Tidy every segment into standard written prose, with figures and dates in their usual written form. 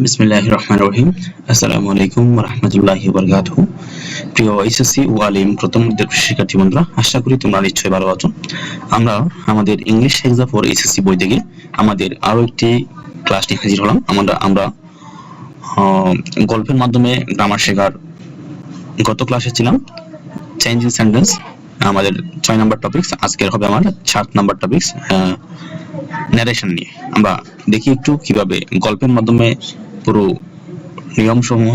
বিসমিল্লাহির রহমানির রহিম। আসসালামু আলাইকুম ওয়া রাহমাতুল্লাহি ওয়া বারাকাতুহু। প্রিয় এইচএসসি ও আলিম প্রথম বর্ষের শিক্ষার্থী বন্ধুরা, আশা করি তোমরা নিশ্চয়ই ভালো আছো। আমরা আমাদের ইংলিশ এক্সাম ফর এইচএসসি বই থেকে আমাদের আরো একটি ক্লাস নিয়ে হাজির হলাম। আমরা গল্পের মাধ্যমে গ্রামার শেখার গত ক্লাসে ছিলাম চেঞ্জ ইন সেন্টেন্স, আমাদের 6 নাম্বার টপিকস। আজকের হবে আমার 7 নাম্বার টপিকস ন্যারেশন নিয়ে। আমরা দেখি একটু কিভাবে গল্পের মাধ্যমে পুরো নিয়মসমূহ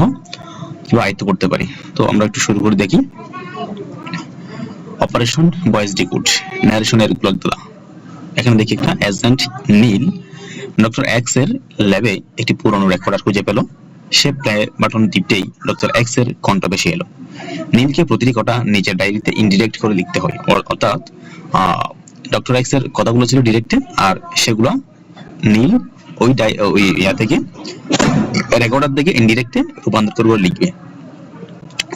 কিভাবে আয়ত্ত করতে পারি। তো আমরা একটু শুরু করে দেখি। অপারেশন ভয়েস ডিকোড, ন্যারেশনের ব্লকগুলা। এখানে দেখি একটা এজেন্ট নীল ডক্টর এক্স এর ল্যাবে একটি পুরনো রেকর্ডার খুঁজে পেল। সে প্লে বাটন টিপতেই ডক্টর এক্স এর কণ্ঠ ভেসে এলো। নীলকে প্রতিটি কথা নিজের ডায়েরিতে ইনডিরেক্ট করে লিখতে হয়, অর্থাৎ ডক্টর এক্স এর কথাগুলো ছিল ডিরেক্টে, আর সেগুলো নীল ওই ইয়া থেকে রেকর্ডার থেকে ইনডিরেক্টে রূপান্তর করে লিখবে।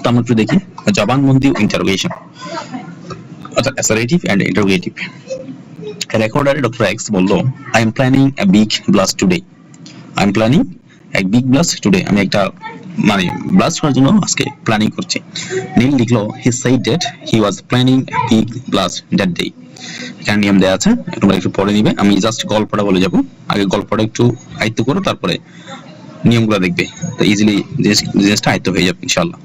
তো আমরা একটু দেখি জবানবন্দি ইন্টারোগেশন, অর্থাৎ অ্যাসারেটিভ এন্ড ইন্টারোগেটিভ। রেকর্ডারে ডক্টর এক্স বলল, I am planning a big blast today. I am planning a big blast today, আমি একটা ব্লাস্ট করার জন্য আজকে প্ল্যানিং করছি। নীল লিখলো, he said that he was planning a big blast that day. এখানে নিয়ম দেওয়া আছে, তোমরা একটু পড়ে নিবে। আমি জাস্ট গল্পটা বলে যাব, আগে গল্পটা একটু আয়ত্ত করো, তারপরে নিয়মগুলো দেখবে, তো ইজিলি জিনিসটা আয়ত্ত হয়ে যাবে ইনশাআল্লাহ।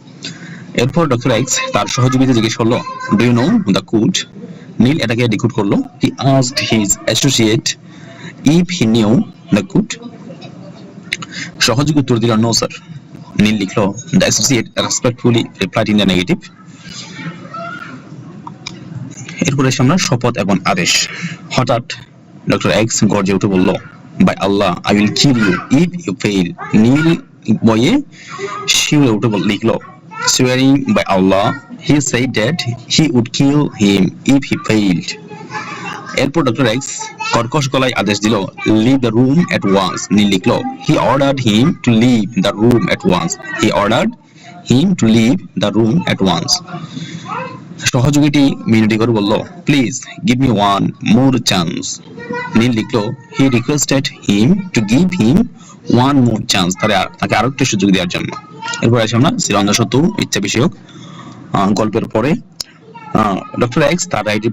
এরপর ডক্টর এক্স তার সহযোগীদের জিজ্ঞেস করলো, do you know the code? Neel এটাকে ডিকোড করলো। He asked his associate if he knew the code. সহযোগী উত্তর দিল, নো স্যার। নীল লিখলো, the associate respectfully replied in the negative. এরপরে আমরা শপথ এবং আদেশ। হঠাৎ ডক্টর এক্স গর্জে উঠে বলল, by Allah, I will kill you if you fail. Neel বয়ে শিউরে উঠে লিখলো, swearing by Allah, he said that he would kill him if he failed. এরপর ডক্টর এক্স কর্কশ গলায় আদেশ দিল, leave the room at once. Neel লিখলো, he ordered him to leave the room at once. He ordered him to leave the room at once. সহযোগীটি মিনতি করে বলল, please give me one more chance. Neel লিখলো, he requested him to give him one more chance, তাকে আরো একটা সুযোগ দেওয়ার জন্য। এরপর আছে আমরা চিরঞ্জন সত্য ইচ্ছা বিষয়ক গল্পের পরে ডক্টর এক্স তার ডায়েরি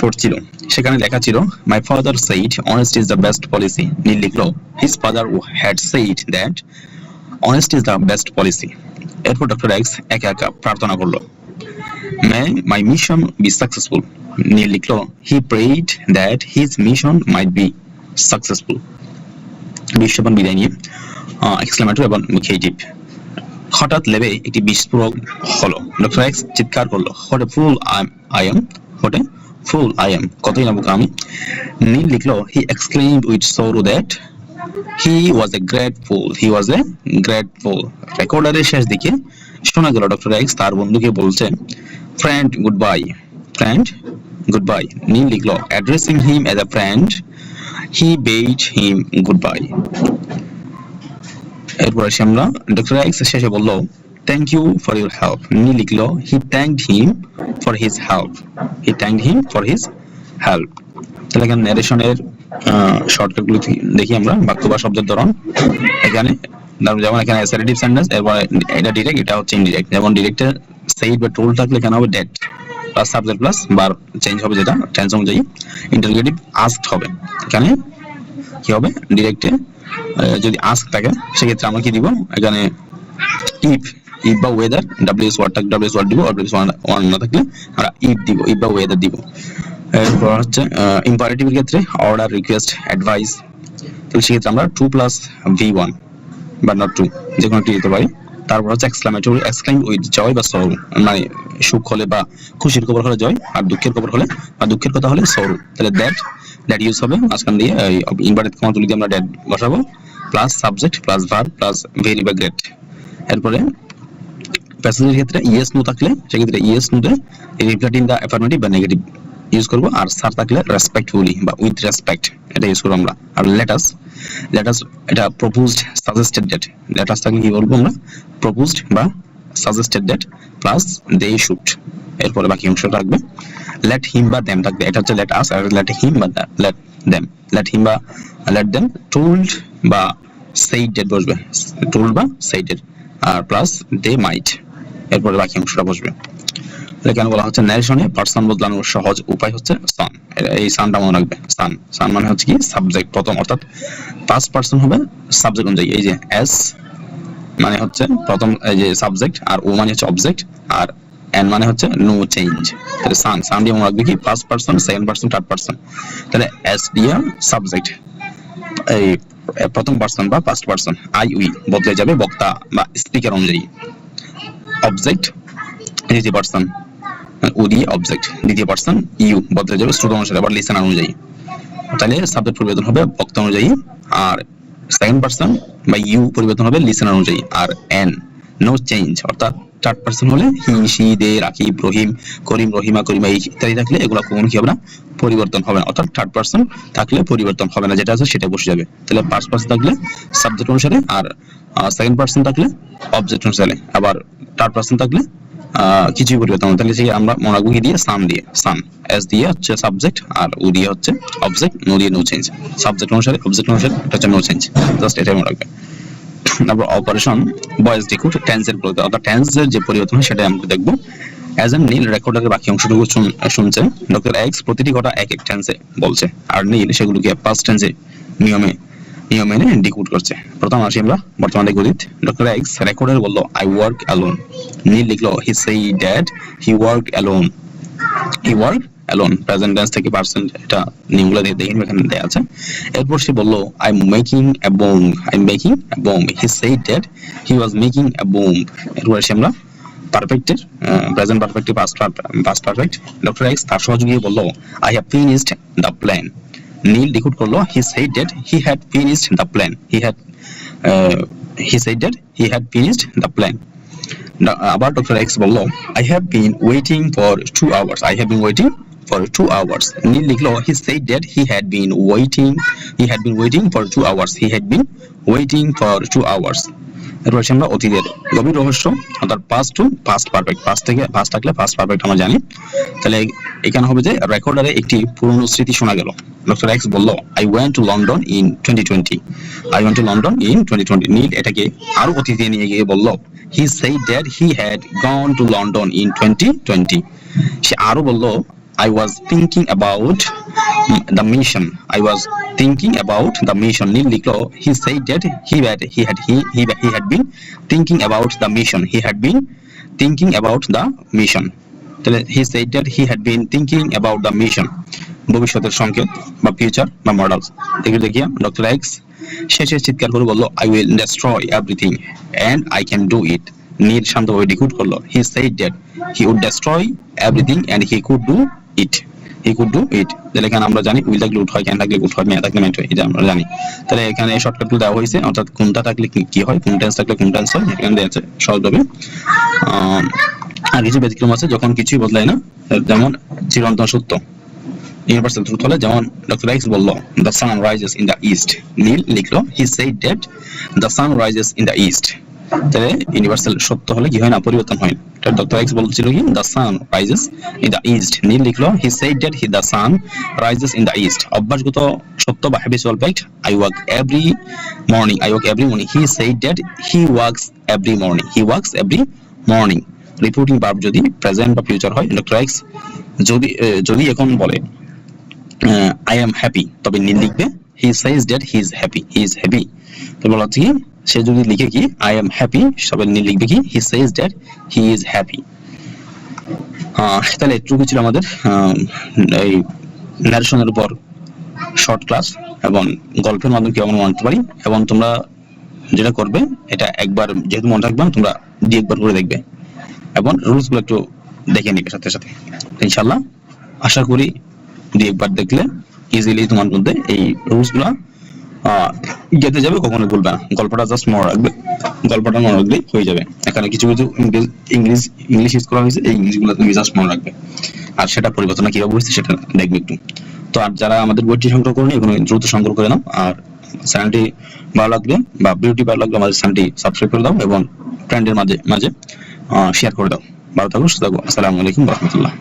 পড়ছিল। সেখানে লেখা ছিল, my father said honesty is the best policy. Neel লিখলো, his father had said that honesty is the best policy. এরপর ডক্টর এক্স একা একা প্রার্থনা করলো, may my mission be successful. নীল লিখলো, he prayed that his mission might be successful. বিশ্বপন বিদায় নিয়ে এক্সক্লেমেটর এবং মুখেটিভ। হঠাৎ লেবে একটি বিস্ফোরক হলো। ডক্টর এক্স চিৎকার করলো, what a fool I am, what a fool I am, কতই না বোকা আমি। নীল লিখলো, he exclaimed with sorrow that he was a great fool, he was a great fool. রেকর্ডারের শেষ দিকে শোনা গেল ডক্টর এক্স তার বন্ধুকে বলছেন, friend goodbye, friend goodbye. Neel লিখলো, addressing him as a friend, he bade him goodbye. এরপর আমরা ডক্টর এক্স শেষে বললো, thank you for your help. Neel লিখলো, he thanked him for his help, he thanked him for his help. তাহলে এখানে ন্যারেশনের শর্টকাটগুলো দেখি আমরা। বাক্য বা শব্দের ধরন, এখানে যেমন এখানে অ্যাসারেটিভ সেন্টেন্স, এরপর এটা ডিরেক্ট, এটা হচ্ছে ইনডিরেক্ট। যেমন ডিরেক্টে সেইড বা টোল্ড থাকলে এখানে হবে that plus subject plus bar change হবে, যেটা টেন্স অনুযায়ী। ইন্টারোগেটিভ আস্কড হবে, এখানে কি হবে ডিরেক্টে যদি আস্ক থাকে সেক্ষেত্রে আমরা কি দিব, এখানে ইফ বা ওয়েদার ডাব্লিউএস ওয়ার্ড থাকলে ডাব্লিউএস ওয়ার্ড দিব, আর ডাব্লিউএস ওয়ার্ড না থাকলে আমরা ইফ দিব, ইফ বা ওয়েদার দিব। এরপর হচ্ছে ইম্পারেটিভের ক্ষেত্রে অর্ডার, রিকোয়েস্ট, অ্যাডভাইস, তাহলে সেক্ষেত্রে আমরা 2 + V1 বা নট 2 যে কোনো একটি দিতে পারি। তারপর হচ্ছে এক্সক্লেমেটরি, এক্সক্লেম উইথ জয় বা সরো, মানে সুখ হলে বা খুশির খবর হলে জয়, আর দুঃখের খবর হলে বা দুঃখের কথা হলে সরো। তাহলে দ্যাট ইউজ হবে মাঝখান দিয়ে ইনভার্টেড কমা তুলে দিয়ে আমরা দ্যাট বসাবো, plus subject plus verb plus very বা গ্রেট। এরপরে প্যাসেজের ক্ষেত্রে ইয়েস নো থাকলে সেক্ষেত্রে ইয়েস নোতে রিপ্লাই ইন দা অ্যাফার্মেটিভ বা নেগেটিভ ইউজ করব, আর স্যার থাকলে রেসপেক্টফুলি বা উইথ রেসপেক্ট এটা ইউজ করব আমরা। আর লেটাস এটা প্রপোজড সাজেস্টেড ডেট, লেটাস থাকলে কি বলবো আমরা, প্রপোজড বা suggested date plus they should. এরপরে বাকি অংশ থাকবে লেট হিম বা দেম থাকবে, এটা হচ্ছে লেট আস, আর লেট হিম বা লেট দেম, লেট হিম বা লেট দেম, টোল্ড বা said that বসবে, told বা said আর প্লাস they might, এরপরে বাকি অংশটা বসবে। এখানে বলা হচ্ছে ন্যারেশনে পার্সন বদলানোর সহজ উপায় হচ্ছে সান। এই সানটা মনে রাখবে। সান সান মানে হচ্ছে কি সাবজেক্ট প্রথম, অর্থাৎ ফার্স্ট পার্সন হবে সাবজেক্ট অনুযায়ী। এই যে এস মানে হচ্ছে প্রথম এই যে সাবজেক্ট, আর ও মানে হচ্ছে অবজেক্ট, আর এন মানে হচ্ছে নো চেঞ্জ। তাহলে সান সান দিয়ে মনে রাখবে কি first person, second person, third person. তাহলে এস দিয়ে সাবজেক্ট এই প্রথম পার্সন বা ফার্স্ট পার্সন, আই উই বদলে যাবে বক্তা বা স্পিকার অনুযায়ী। অবজেক্ট দ্বিতীয় পার্সন, ও দিয়ে অবজেক্ট দ্বিতীয় পার্সন, ইউ বদলে যাবে শ্রোতা অনুসারে আবার লিসেনার অনুযায়ী। তাহলে সাবজেক্ট পরিবর্তন হবে বক্তা অনুযায়ী, আর সেকেন্ড পার্সন বা ইউ পরিবর্তন হবে লিসেনার অনুযায়ী, আর এন নো চেঞ্জ অর্থাৎ থার্ড পার্সন হলে হি, সি, দে, রাকিব, রহিম, করিম, রহিমা, করিমা ইত্যাদি থাকলে এগুলো কখনো কি হবে না, পরিবর্তন হবে না। অর্থাৎ থার্ড পার্সন থাকলে পরিবর্তন হবে না, যেটা আছে সেটা বসে যাবে। তাহলে ফার্স্ট পার্সন থাকলে সাবজেক্ট অনুসারে, আর সেকেন্ড পার্সন থাকলে অবজেক্ট অনুসারে, আবার থার্ড পার্সন থাকলে কিছুই পরিবর্তন হবে। তাহলে সেই আমরা মনে রাখবো কি দিয়ে সান দিয়ে, সান এস দিয়ে হচ্ছে সাবজেক্ট, আর ও দিয়ে হচ্ছে অবজেক্ট, নো দিয়ে নো চেঞ্জ। সাবজেক্ট অনুসারে অবজেক্ট অনুসারে এটা হচ্ছে নো চেঞ্জ, জাস্ট এটাই মনে রাখবে। তারপর অপারেশন ভয়েস ডিকোড টেন্সের পরিবর্তন, অর্থাৎ টেন্সের যে পরিবর্তন হয় সেটাই আমরা দেখবো। অ্যাজ এন নীল রেকর্ডারের বাকি অংশটুকু শুনছে, ডক্টর এক্স প্রতিটি কথা এক এক টেন্সে বলছে, আর নীল সেগুলোকে পাস্ট টেন্সে নিয়ম মেনে ডিকোড করছে। প্রথম আসি আমরা বর্তমানে গতিত। ডক্টর এক্স রেকর্ডার বললো আই ওয়ার্ক অ্যালোন, নীল লিখলো he said that he work alone, he work alone present tense থেকে পার্সন, এটা নিয়মগুলো দিয়ে দেখেন এখানে দেয়া আছে। এরপর সে বললো I am making a bomb, I am making a bomb, he said that he was making a bomb. এরপর আসি আমরা পারফেক্টের প্রেজেন্ট পারফেক্টের পাস্ট পারফেক্ট। ডক্টর এক্স তার সহযোগী বললো I have finished the plan, Neel decode করলো he said that he had finished the plan, he said that he had finished the plan. আবার ডক্টর এক্স বললো I have been waiting for 2 hours, I have been waiting for 2 hours, Neel লিখলো he said that he had been waiting for 2 hours, he had been waiting for 2 hours। এরপর আমরা অতীতের গভীর রহস্য, অর্থাৎ past to past perfect, past থেকে past থাকলে past perfect আমরা জানি। তাহলে এখানে হবে যে রেকর্ডারে একটি পুরনো স্মৃতি শোনা গেল। ডক্টর এক্স বলল I went to London in 2020, I went to London in 2020। নীল এটাকে আরো অতীতে নিয়ে গিয়ে বলল he said that he had gone to London in 2020। সে আরো বলল I was thinking about the mission, I was thinking about the mission। নীল লিখলো he said that he had been thinking about the mission, he had been thinking about the mission। তাহলে he said that he had been thinking about the mission ভবিষ্যতের সংকেত বা future বা models. দেখিয়া doctor X শেষে চিৎকার করে বলল I will destroy everything and I can do it। নীল শান্তভাবে ডিকোড করলো he said that he would destroy everything and he could do it, he could do it। তাহলে এখানে আমরা জানি উইল থাকলে উড হয়, ক্যান থাকলে কুড হয়, মে থাকলে মেন্ট হয়, এটা আমরা জানি। তাহলে এখানে শর্টকাটগুলো দেওয়া হয়েছে, অর্থাৎ কোনটা থাকলে কি হয়, কোন টেন্স থাকলে কোন টেন্স হয়, এখানে দেওয়া আছে সহজভাবে। আর কিছু ব্যতিক্রম আছে যখন কিছুই বদলায় না, যেমন চিরন্তন সত্য ইউনিভার্সাল ট্রুথ হলে, যেমন ডক্টর এক্স বলল the sun rises in the east, Neel লিখলো he said that the sun rises in the east. তাহলে ইউনিভার্সাল সত্য হলে কি হয় না, পরিবর্তন হয় না। ডক্টর এক্স বলছিল কি the sun rises in the east, Neel লিখলো he said that the sun rises in the east. অভ্যাসগত সত্য বা habitual fact I work every morning, he said that he works every morning, he works every morning. Reporting verb যদি present বা future হয়, doctor X যদি এখন বলে I am happy, তবে নীল লিখবে he says that he is happy, he is happy। তো বলা হচ্ছে কি সে যদি লিখে কি I am happy, সবাই নীল লিখবে কি he says that he is happy। তাহলে এটুকু ছিল আমাদের এই ন্যারেশনের উপর শর্ট ক্লাস এবং গল্পের মাধ্যমে কিভাবে মনে রাখতে পারি। এবং তোমরা যেটা করবে এটা একবার যেহেতু মনে রাখবে না, তোমরা একবার করে দেখবে এবং রুলসগুলো একটু দেখে নিবে সাথে সাথে। ইনশাআল্লাহ আশা করি একবার দেখলে ইজিলি তোমার মধ্যে এই রুলসগুলো গেতে যাবে, কখনো ভুলবে না। গল্পটা জাস্ট মনে রাখবে, গল্পটা মনে রাখলেই হয়ে যাবে। এখানে কিছু ইংলিশ ইউজ করা হয়েছে, এই ইংলিশগুলো তুমি জাস্ট মনে রাখবে, আর সেটা পরিবর্তন কিভাবে হয়েছে সেটা দেখবে একটু। তো আর যারা আমাদের বইটি সংগ্রহ করেনি এগুলো দ্রুত সংগ্রহ করে নাও, আর চ্যানেলটি ভালো লাগবে বা ভিডিওটি ভালো লাগলে আমাদের চ্যানেলটি সাবস্ক্রাইব করে দাও এবং ফ্রেন্ডের মাঝে শেয়ার করে দাও। ভালো থাকো, সুস্থ থাকো। আসসালামু আলাইকুম ওয়া রাহমাতুল্লাহ।